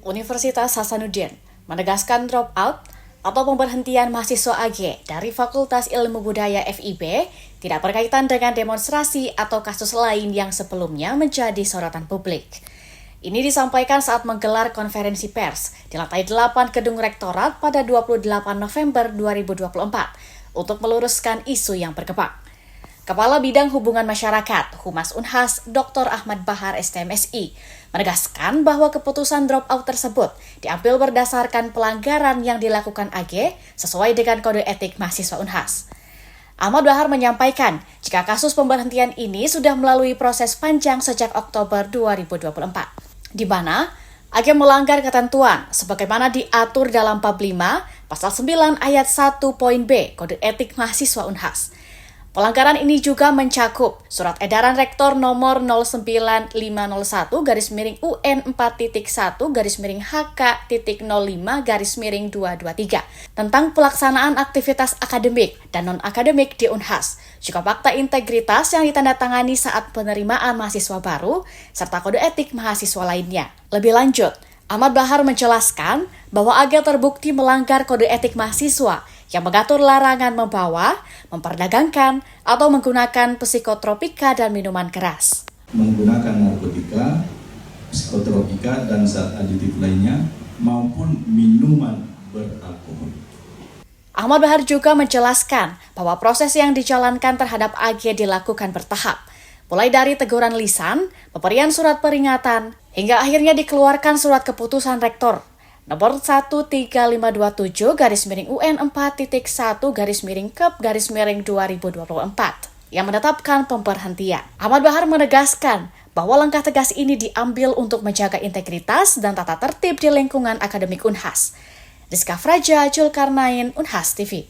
Universitas Hasanuddin menegaskan dropout atau pemberhentian mahasiswa AG dari Fakultas Ilmu Budaya FIB tidak berkaitan dengan demonstrasi atau kasus lain yang sebelumnya menjadi sorotan publik. Ini disampaikan saat menggelar konferensi pers di lantai 8 Gedung Rektorat pada 28 November 2024 untuk meluruskan isu yang berkembang. Kepala Bidang Hubungan Masyarakat, Humas Unhas, Dr. Ahmad Bahar STMSI, menegaskan bahwa keputusan dropout tersebut diambil berdasarkan pelanggaran yang dilakukan AG sesuai dengan kode etik mahasiswa Unhas. Ahmad Bahar menyampaikan jika kasus pemberhentian ini sudah melalui proses panjang sejak Oktober 2024, di mana AG melanggar ketentuan sebagaimana diatur dalam bab 5 pasal 9 ayat 1 poin B kode etik mahasiswa Unhas. Pelanggaran ini juga mencakup Surat Edaran Rektor nomor 09501/UN 4.1/HK.05/223 tentang pelaksanaan aktivitas akademik dan non-akademik di Unhas, juga fakta integritas yang ditandatangani saat penerimaan mahasiswa baru, serta kode etik mahasiswa lainnya. Lebih lanjut, Ahmad Bahar menjelaskan bahwa AG terbukti melanggar kode etik mahasiswa yang mengatur larangan membawa, memperdagangkan, atau menggunakan psikotropika dan minuman keras. Menggunakan narkotika, psikotropika, dan zat aditif lainnya, maupun minuman beralkohol. Ahmad Bahar juga menjelaskan bahwa proses yang dijalankan terhadap AG dilakukan bertahap, mulai dari teguran lisan, pemberian surat peringatan, hingga akhirnya dikeluarkan surat keputusan rektor nomor 13527/UN 4.1/Kep/2024 yang menetapkan pemberhentian. Ahmad Bahar menegaskan bahwa langkah tegas ini diambil untuk menjaga integritas dan tata tertib di lingkungan akademik Unhas. Rizka Fraja, Julkarnain, Unhas TV.